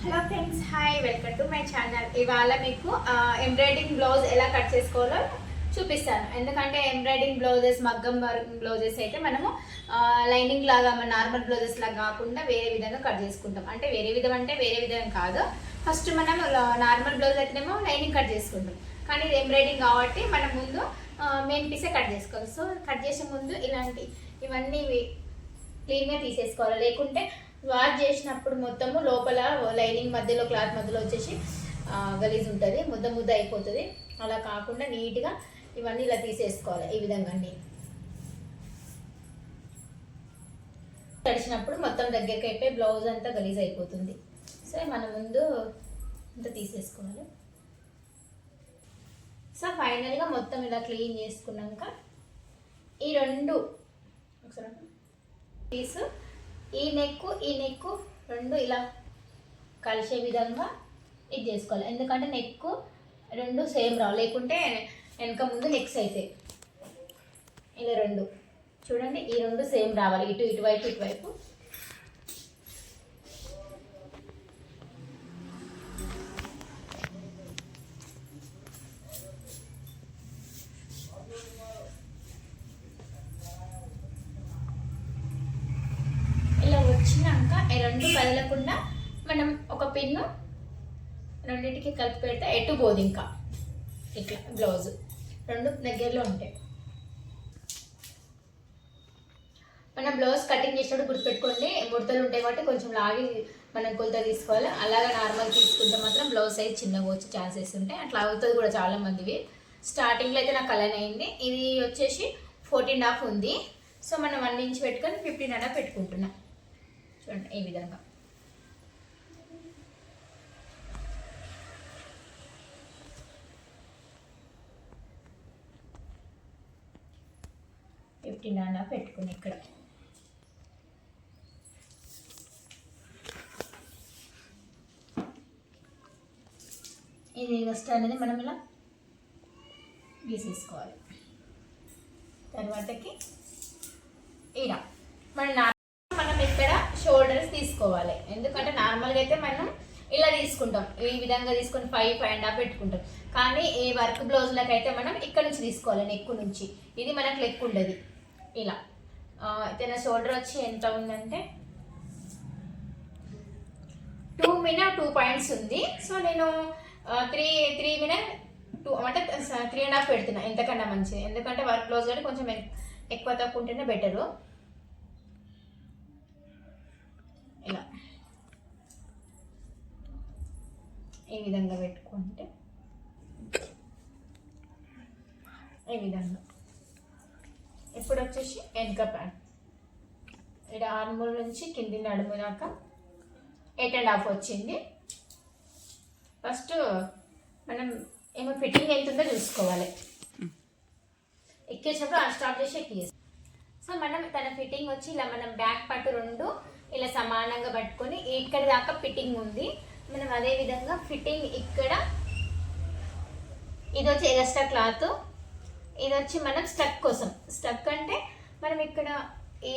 Hello friends, hi, welcome to my channel. ఇవాళ మీకు embroidering blouse ఎలా కట్ చేసుకోవాలో చూపిస్తాను. ఎందుకంటే ఎంబ్రాయిడింగ్ బ్లౌజెస్, మగ్గం వర్క్ బ్లౌజెస్ అయితే మనము లైనింగ్ లాగా మన నార్మల్ బ్లౌజెస్ లాగా కాకుండా వేరే విధంగా కట్ చేసుకుంటాం. అంటే వేరే విధం కాదు. ఫస్ట్ మనం నార్మల్ బ్లౌజ్ అయితేనేమో లైనింగ్ కట్ చేసుకుంటాం. కానీ ఇది ఎంబ్రాయిడింగ్ కాబట్టి మనం ముందు మెయిన్ పీసే కట్ చేసుకోవాలి. సో కట్ చేసే ముందు ఇవన్నీ క్లీన్గా తీసేసుకోవాలి. లేకుంటే వాష్ చేసినప్పుడు మొత్తము లోపల లైనింగ్ మధ్యలో, క్లాత్ మధ్యలో వచ్చేసి గలీజ్ ఉంటుంది, ముద్ద అయిపోతుంది. అలా కాకుండా నీట్గా ఇవన్నీ ఇలా తీసేసుకోవాలి. ఈ విధంగా అన్నీ తడిచినప్పుడు మొత్తం దగ్గరికి అయిపోయి బ్లౌజ్ అంతా గలీజ్ అయిపోతుంది. సో మనం ముందు అంతా తీసేసుకోవాలి. సో ఫైనల్గా మొత్తం ఇలా క్లీన్ చేసుకున్నాక ఈ రెండు పీసు ఈ నెక్ రెండు ఇలా కలిసే విధంగా ఇది చేసుకోవాలి. ఎందుకంటే నెక్ రెండు సేమ్ రావు, లేకుంటే వెనక ముందు నెక్స్ అయితే ఇలా రెండు చూడండి, ఈ రెండు సేమ్ రావాలి. ఇటువైపు వచ్చినాక ఈ రెండు కదలకుండా మనం ఒక పిన్ను రెండింటికి కలిపి పెడితే ఎటు పోదు. ఇంకా ఇట్లా బ్లౌజ్ రెండు దగ్గరలో ఉంటాయి. మనం బ్లౌజ్ కటింగ్ చేసినప్పుడు గుర్తుపెట్టుకోండి, ముడతలు ఉంటాయి కాబట్టి కొంచెం లాగి మనం కొలత తీసుకోవాలి. అలాగా నార్మల్ తీసుకుంటే మాత్రం బ్లౌజ్ సైజ్ చిన్నగా వచ్చే ఛాన్సెస్ ఉంటాయి. అట్లా అవుతుంది కూడా చాలా మందివి. స్టార్టింగ్లో అయితే నాకు అలానే అయింది. ఇది వచ్చేసి 14.5 ఉంది. సో మనం 1 ఇంచ్ పెట్టుకొని 15.5 పెట్టుకుంటున్నాం. చూడండి ఈ విధంగా. పెట్టుకుని ఇక్కడ ఇది ఫస్ట్ అనేది మనం ఇలా గీసేసుకోవాలి. తర్వాతకి ఇలా మనం ఇక్కడ షోల్డర్స్ తీసుకోవాలి. ఎందుకంటే నార్మల్గా అయితే మనం ఇలా తీసుకుంటాం, ఈ విధంగా తీసుకొని 5.5 పెట్టుకుంటాం. కానీ ఈ వర్క్ బ్లౌజ్లకు అయితే మనం ఇక్కడ నుంచి తీసుకోవాలి, నెక్ నుంచి. ఇది మనకు లెక్క ఉండదు. ఇలా అయితే నా షోల్డర్ వచ్చి ఎంత ఉందంటే 2 మీద 2 పాయింట్స్ ఉంది. సో నేను 3 మీద 2 అంటే 3.5 పెడుతున్నా. ఎంతకన్నా మంచిది, ఎందుకంటే వర్క్ బ్లౌజ్ అంటే కొంచెం ఎక్కువ తక్కువ ఉంటేనే బెటరు. ఇలా ఈ విధంగా పెట్టుకుంటే ఈ విధంగా. ఇప్పుడు వచ్చేసి వెనక ప్యాంట్ ఇక్కడ ఆర్మూల్ నుంచి కింది నడుము దాకా 8.5 వచ్చింది. ఫస్ట్ మనం ఏమో ఫిట్టింగ్ ఎంత ఉందో చూసుకోవాలి. ఎక్కేసినప్పుడు స్టార్ట్ చేసి ఎక్కేసి. సో మనం తన ఫిట్టింగ్ వచ్చి ఇలా మనం బ్యాక్ పట్టు రెండు ఇలా సమానంగా పట్టుకొని ఇక్కడ దాకా ఫిట్టింగ్ ఉంది. మనం అదే విధంగా ఫిట్టింగ్ ఇక్కడ ఇది వచ్చి ఎక్స్ట్రా క్లాత్, ఇది వచ్చి మనం స్టక్ కోసం. స్టక్ అంటే మనం ఇక్కడ ఈ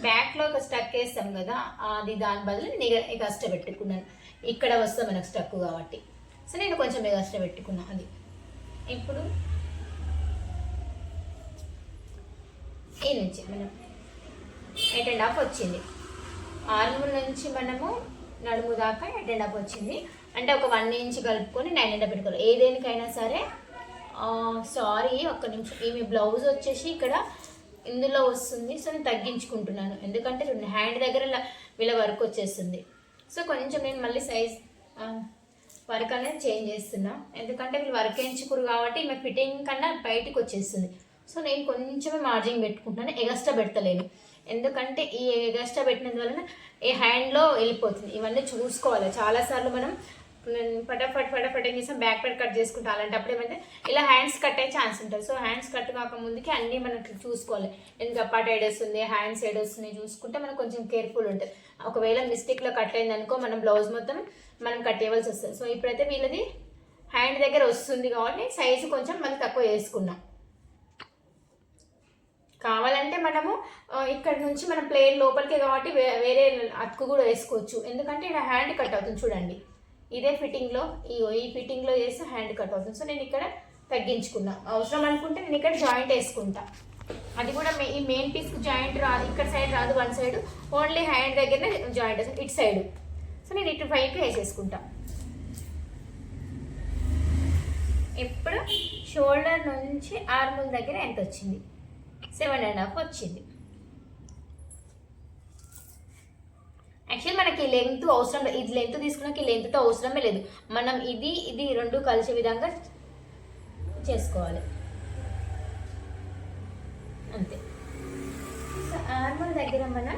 బ్యాక్లో ఒక స్టక్ వేస్తాం కదా, అది దాని బదులు నేను ఎక్స్ట్రా పెట్టుకున్నాను. ఇక్కడ వస్తాం మనకు స్టక్ కాబట్టి. సో నేను కొంచెం ఎక్స్ట్రా పెట్టుకున్నాను. అది ఇప్పుడు ఈ నుంచి మనం 8.5 వచ్చింది. ఆర్మూల్ నుంచి మనము నడుము దాకా 8.5 వచ్చింది. అంటే ఒక 1 ఇంచ్ కలుపుకొని 9.5 పెట్టుకోవాలి. ఏదేనికైనా సరే. సారీ, ఒక్క నిమిషం. ఈమె బ్లౌజ్ వచ్చేసి ఇక్కడ ఇందులో వస్తుంది. సో నేను తగ్గించుకుంటున్నాను, ఎందుకంటే హ్యాండ్ దగ్గర వీళ్ళ వర్క్ వచ్చేస్తుంది. సో కొంచెం నేను మళ్ళీ సైజ్ వర్క్ అనేది చేంజ్ చేస్తున్నా, ఎందుకంటే వీళ్ళు వర్క్ వేయించుకురు కాబట్టి ఈమె ఫిట్టింగ్ కన్నా బయటకు వచ్చేస్తుంది. సో నేను కొంచెమే మార్జిన్ పెట్టుకుంటున్నాను, ఎగస్ట్రా పెడతలేను. ఎందుకంటే ఈ ఎగస్ట్రా పెట్టినందువలన ఈ హ్యాండ్లో వెళ్ళిపోతుంది. ఇవన్నీ చూసుకోవాలి. చాలాసార్లు మనం ఫటాఫట్ ఏం చేస్తాం, బ్యాక్ పార్ట్ కట్ చేసుకుంటాం. అలాంటప్పుడు ఏమైతే ఇలా హ్యాండ్స్ కట్ అయ్యే ఛాన్స్ ఉంటుంది. సో హ్యాండ్స్ కట్ కాకముందుకి అన్నీ మనం చూసుకోవాలి. ఎందుకు అప్పాట్ సైడ్ వస్తుంది, హ్యాండ్ సైడ్ వస్తుంది చూసుకుంటే మనకు కొంచెం కేర్ఫుల్ ఉంటుంది. ఒకవేళ మిస్టేక్లో కట్ అయింది అనుకో, మనం బ్లౌజ్ మొత్తం మనం కట్ చేయవలసి వస్తుంది. సో ఇప్పుడైతే వీళ్ళది హ్యాండ్ దగ్గర వస్తుంది కాబట్టి సైజు కొంచెం మనం తక్కువ చేసుకున్నాం. కావాలంటే మనము ఇక్కడ నుంచి మనం ప్లేన్ లోపలికి కాబట్టి వేరే అతుకు కూడా వేసుకోవచ్చు. ఎందుకంటే ఇక్కడ హ్యాండ్ కట్ అవుతుంది చూడండి, ఇదే ఫిట్టింగ్లో ఈ ఫిట్టింగ్లో చేస్తే హ్యాండ్ కట్ అవుతుంది. సో నేను ఇక్కడ తగ్గించుకున్నా. అవసరం అనుకుంటే నేను ఇక్కడ జాయింట్ వేసుకుంటా. అది కూడా ఈ మెయిన్ పీస్కి జాయింట్ రాదు, ఇక్కడ సైడ్ రాదు, వన్ సైడ్ ఓన్లీ హ్యాండ్ దగ్గరనే జాయింట్ వస్తుంది, ఇటు సైడ్. సో నేను ఇటు పైకి వేసేసుకుంటా. ఇప్పుడు షోల్డర్ నుంచి ఆర్ముల్ దగ్గర ఎంత వచ్చింది? 7.5 వచ్చింది. యాక్చువల్లీ మనకి లెంత్ అవసరం లేదు, ఇది లెంత్ తీసుకున్నాక ఈ లెంత్తో అవసరమే లేదు. మనం ఇది రెండు కలిసే విధంగా చేసుకోవాలి అంతే. సో ఆర్మల్ దగ్గర మనం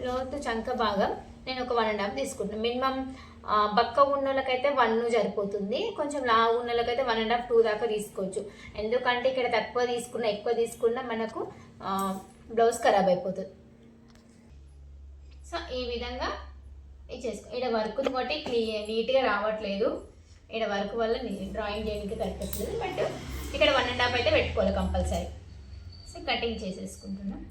లోతు చంక భాగం నేను ఒక 1.5 తీసుకుంటాను. మినిమం బక్క ఉన్నోళ్ళకైతే 1 సరిపోతుంది, కొంచెం లావు ఉన్నోళ్ళకైతే 1.5 2 దాకా తీసుకోవచ్చు. ఎందుకంటే ఇక్కడ తక్కువ తీసుకున్నా ఎక్కువ తీసుకున్నా మనకు బ్లౌజ్ ఖరాబ్ అయిపోతుంది. సో ఈ విధంగా ఇది చేసుకో. ఇక్కడ వర్క్ బట్టి నీట్గా రావట్లేదు, ఇక్కడ వర్క్ వల్ల డ్రాయింగ్ చేయడానికి కనిపించలేదు. బట్ ఇక్కడ 1.5 అయితే పెట్టుకోవాలి కంపల్సరీ. So cutting చేసేసుకుంటున్నాం.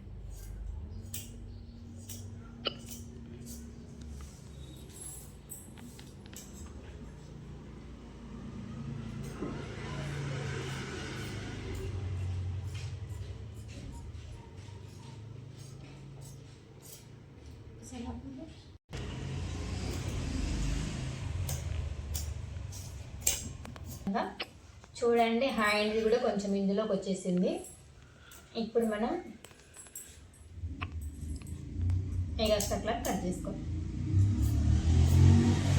చూడండి హ్యాండ్ కూడా కొంచెం ఇందులోకి వచ్చేసింది. ఇప్పుడు మనం ఎగస్ట్రా క్లాత్ కట్ చేసుకోవాలి.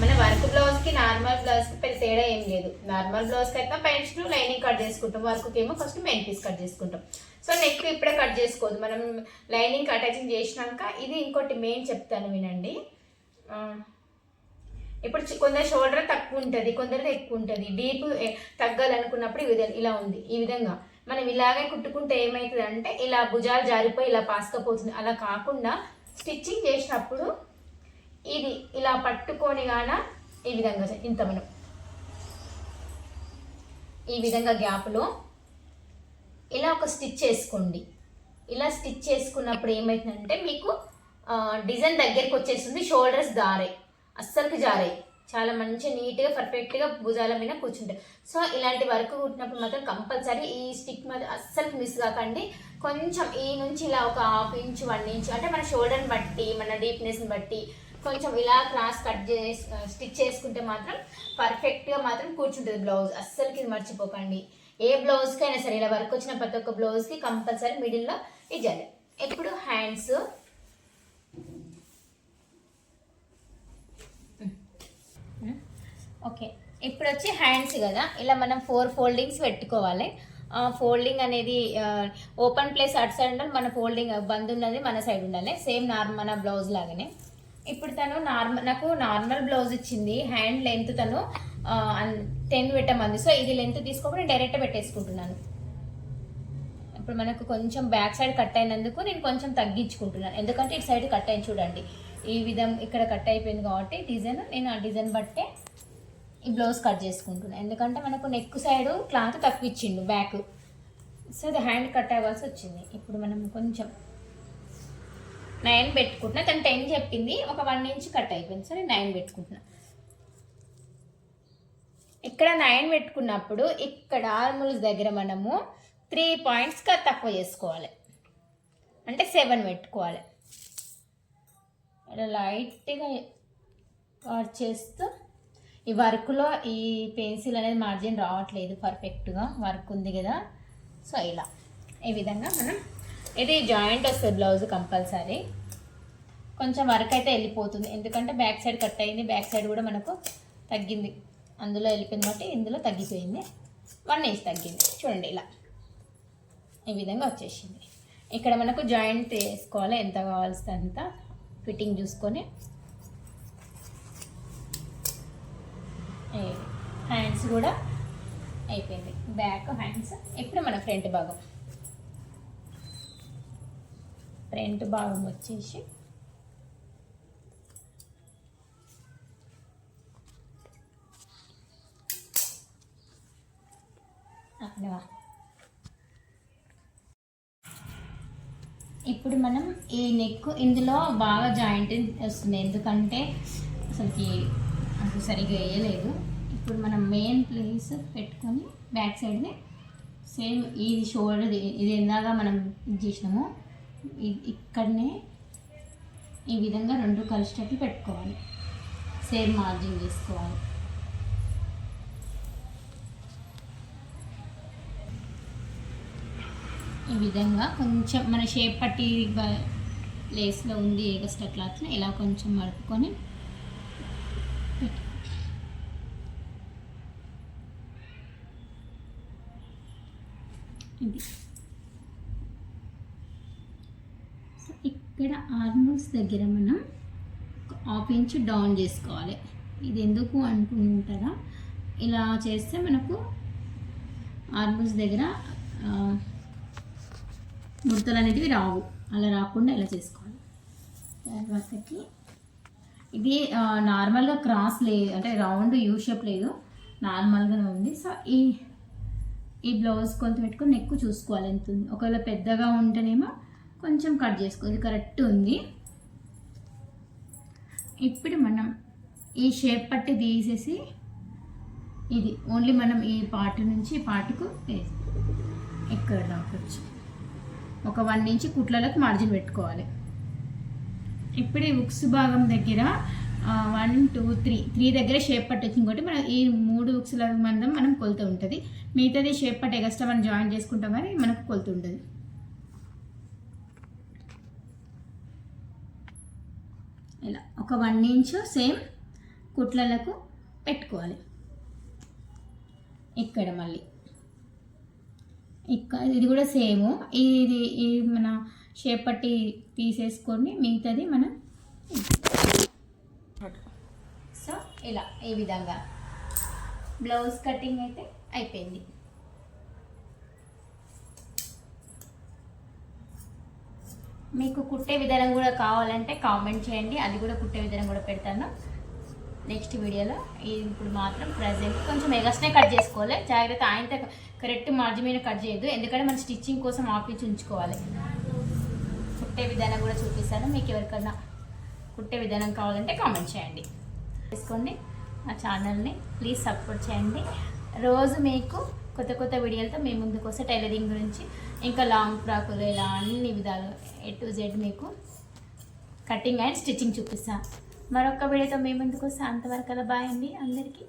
మన వర్క్ బ్లౌజ్కి నార్మల్ బ్లౌజ్కి పెద్ద తేడా ఏం లేదు. నార్మల్ బ్లౌజ్కి అయితే పెన్షన్ లైనింగ్ కట్ చేసుకుంటాం, వర్క్కి ఏమో ఫస్ట్ మెయిన్ పీస్ కట్ చేసుకుంటాం. సో నెక్ ఇప్పుడే కట్ చేసుకోవద్దు, మనం లైనింగ్ అటాచింగ్ చేసినాక. ఇది ఇంకోటి మెయిన్ చెప్తాను వినండి. ఇప్పుడు కొందరు షోల్డర్ తక్కువ ఉంటుంది, కొందరిది ఎక్కువ ఉంటుంది. డీప్ తగ్గాలనుకున్నప్పుడు ఇలా ఉంది. ఈ విధంగా మనం ఇలాగే కుట్టుకుంటే ఏమవుతుంది అంటే ఇలా భుజాలు జారిపోయి ఇలా పాసుకపోతుంది. అలా కాకుండా స్టిచ్చింగ్ చేసినప్పుడు ఇది ఇలా పట్టుకొని గాన ఈ విధంగా ఇంత మనం ఈ విధంగా గ్యాప్లో ఇలా ఒక స్టిచ్ చేసుకోండి. ఇలా స్టిచ్ చేసుకున్నప్పుడు ఏమవుతుందంటే మీకు డిజైన్ దగ్గరికి వచ్చేస్తుంది. షోల్డర్స్ దారాయి, అస్సలకి జారాయి, చాలా మంచి నీట్గా పర్ఫెక్ట్గా భుజాల మీద కూర్చుంటాయి. సో ఇలాంటి వర్క్ కుట్టినప్పుడు మాత్రం కంపల్సరీ ఈ స్టిక్ మాత్రం అస్సలకి మిస్ కాకండి. కొంచెం ఈ నుంచి ఇలా ఒక 1/2 ఇంచ్ 1 ఇంచ్ అంటే మన షోల్డర్ని బట్టి మన డీప్నెస్ని బట్టి కొంచెం ఇలా క్రాస్ కట్ చేసి స్టిచ్ చేసుకుంటే మాత్రం పర్ఫెక్ట్గా మాత్రం కూర్చుంటుంది బ్లౌజ్. అస్సలకి ఇది మర్చిపోకండి. ఏ బ్లౌజ్కి అయినా సరే ఇలా వర్క్ వచ్చిన ప్రతి ఒక్క బ్లౌజ్కి కంపల్సరీ మిడిల్లో ఇవ్వాలి. ఇప్పుడు హ్యాండ్స్ ఓకే. ఇప్పుడు వచ్చి హ్యాండ్స్ కదా, ఇలా మనం 4 ఫోల్డింగ్స్ పెట్టుకోవాలి. ఫోల్డింగ్ అనేది ఓపెన్ ప్లేస్ అటు సైడ్ ఉండాలి, మన ఫోల్డింగ్ బంద్ ఉన్నది మన సైడ్ ఉండాలి. సేమ్ మన బ్లౌజ్ లాగానే. ఇప్పుడు తను నాకు నార్మల్ బ్లౌజ్ ఇచ్చింది, హ్యాండ్ లెంత్ తను 10 పెట్టమంది. సో ఇది లెంత్ తీసుకోకుండా నేను డైరెక్ట్ పెట్టేసుకుంటున్నాను. ఇప్పుడు మనకు కొంచెం బ్యాక్ సైడ్ కట్ అయినందుకు నేను కొంచెం తగ్గించుకుంటున్నాను, ఎందుకంటే ఇటు సైడ్ కట్ అయింది చూడండి. ఈ విధంగా ఇక్కడ కట్ అయిపోయింది కాబట్టి డిజైన్ నేను ఆ డిజైన్ బట్టే ఈ బ్లౌజ్ కట్ చేసుకుంటున్నాను. ఎందుకంటే మనకు నెక్ సైడ్ క్లాత్ తక్కువ ఇచ్చిండు బ్యాక్, సో ఇది హ్యాండ్ కట్ అవ్వాల్సి వచ్చింది. ఇప్పుడు మనం కొంచెం 9 పెట్టుకుంటున్నా, తను 10 చెప్పింది, ఒక 1 ఇంచ్ కట్ అయిపోయింది. సో నేను 9 పెట్టుకుంటున్నా. ఇక్కడ 9 పెట్టుకున్నప్పుడు ఇక్కడ ఆర్ముల్స్ దగ్గర మనము 3 పాయింట్స్ తక్కువ చేసుకోవాలి, అంటే 7 పెట్టుకోవాలి. ఇలా లైట్గా కట్ చేస్తూ ఈ వర్క్లో ఈ పెన్సిల్ అనేది మార్జిన్ రావట్లేదు, పర్ఫెక్ట్గా వర్క్ ఉంది కదా. సో ఇలా ఈ విధంగా మనం ఇది జాయింట్ వస్తుంది బ్లౌజ్ కంపల్సరీ. కొంచెం వర్క్ అయితే వెళ్ళిపోతుంది, ఎందుకంటే బ్యాక్ సైడ్ కట్ అయింది, బ్యాక్ సైడ్ కూడా మనకు తగ్గింది, అందులో వెళ్ళిపోయింది కాబట్టి ఇందులో తగ్గిపోయింది. 1 ఇంచ్ తగ్గింది చూడండి. ఇలా ఈ విధంగా వచ్చేసింది. ఇక్కడ మనకు జాయింట్ వేసుకోవాలి, ఎంత కావాల్సి అంత ఫిట్టింగ్ చూసుకొని. హ్యాండ్స్ కూడా అయిపోయింది, బ్యాక్ హ్యాండ్స్. ఇప్పుడు మన ఫ్రంట్ భాగం వచ్చేసి ఇప్పుడు మనం ఈ నెక్ ఇందులో బాగా జాయింట్ వస్తుంది, ఎందుకంటే అసలుకి సరిగ్గా వేయలేదు. ఇప్పుడు మనం మెయిన్ ప్లేస్ పెట్టుకొని బ్యాక్ సైడ్ని సేమ్ ఇది షోల్డర్, ఇది ఎందాక మనం ఇది చేసినాము ఇక్కడనే ఈ విధంగా రెండు కలిసేటట్లు పెట్టుకోవాలి, సేమ్ మార్జిన్ చేసుకోవాలి. ఈ విధంగా కొంచెం మన షేప్ పట్టి లేస్లో ఉంది ఎగస్ట్రా క్లాత్ని ఇలా కొంచెం మడుపుకొని ఇది ఇక్కడ ఆర్మోల్స్ దగ్గర మనం హాఫ్ ఇంచ్ డౌన్ చేసుకోవాలి. ఇది ఎందుకు అనుకుంటారా, ఇలా చేస్తే మనకు ఆర్మోల్స్ దగ్గర ముడతలు అనేటివి రావు, అలా రాకుండా ఇలా చేసుకోవాలి. తర్వాతకి ఇది నార్మల్గా క్రాస్ లేదు, అంటే రౌండ్ యూ షేప్ లేదు, నార్మల్గానే ఉంది. సో ఈ బ్లౌజ్ కొంత పెట్టుకొని నెక్ చూసుకోవాలి ఎంత ఉంది. ఒకవేళ పెద్దగా ఉంటేనేమో కొంచెం కట్ చేసుకోవాలి, కరెక్ట్ ఉంది. ఇప్పుడు మనం ఈ షేప్ పట్టి తీసేసి ఇది ఓన్లీ మనం ఈ పార్ట్ నుంచి ఈ పార్ట్కు ఇక్కడ దాకొచ్చు ఒక 1 ఇంచ్ కుట్లలకు మార్జిన్ పెట్టుకోవాలి. ఇప్పుడు ఈ ఉక్స్ భాగం దగ్గర 1 2 3 దగ్గర షేప్ పట్టి వచ్చింది కాబట్టి మనం ఈ 3 ఉక్స్ల మందం మనం కొలత ఉంటుంది. మిగతాది షేప్ పట్టి ఎక్స్ట్రా మనం జాయిన్ చేసుకుంటాం కానీ మనకు కొలత ఉంటుంది. ఇలా ఒక 1 ఇంచ్ సేమ్ కుట్లలకు పెట్టుకోవాలి. ఇక్కడ మళ్ళీ ఇది కూడా సేమ్, ఇది మన షేప్ పట్టి తీసేసుకొని మిగతాది మనం సో ఇలా ఈ విధంగా బ్లౌజ్ కటింగ్ అయితే అయిపోయింది. మీకు కుట్టే విధానం కూడా కావాలంటే కామెంట్ చేయండి, అది కూడా కుట్టే విధానం కూడా పెడతాను నెక్స్ట్ వీడియోలో. ఇప్పుడు మాత్రం ప్రజెంట్ కొంచెం ఎగస్ట్నే కట్ చేసుకోవాలి, జాగ్రత్త. ఆయనతో కరెక్ట్ మార్జిన్ మీద కట్ చేయొద్దు, ఎందుకంటే మన స్టిచ్చింగ్ కోసం ఆఫీస్ ఉంచుకోవాలి. కుట్టే విధానం కూడా చూపిస్తాను, మీకు ఎవరికన్నా కుట్టే విధానం కావాలంటే కామెంట్ చేయండి, చేసుకోండి. మా ఛానల్ని ప్లీజ్ సపోర్ట్ చేయండి. రోజు మీకు కొత్త కొత్త వీడియోలతో మీ ముందుకు వస్తే టైలరింగ్ గురించి, ఇంకా లాంగ్ ఫ్రాకులు, ఇలా అన్ని విధాలు A to Z మీకు కటింగ్ అండ్ స్టిచ్చింగ్ చూపిస్తాను. మరొక వీడియోతో మీ ముందుకు వస్తే అంతవరకు అలా బాయ్ అండి అందరికీ.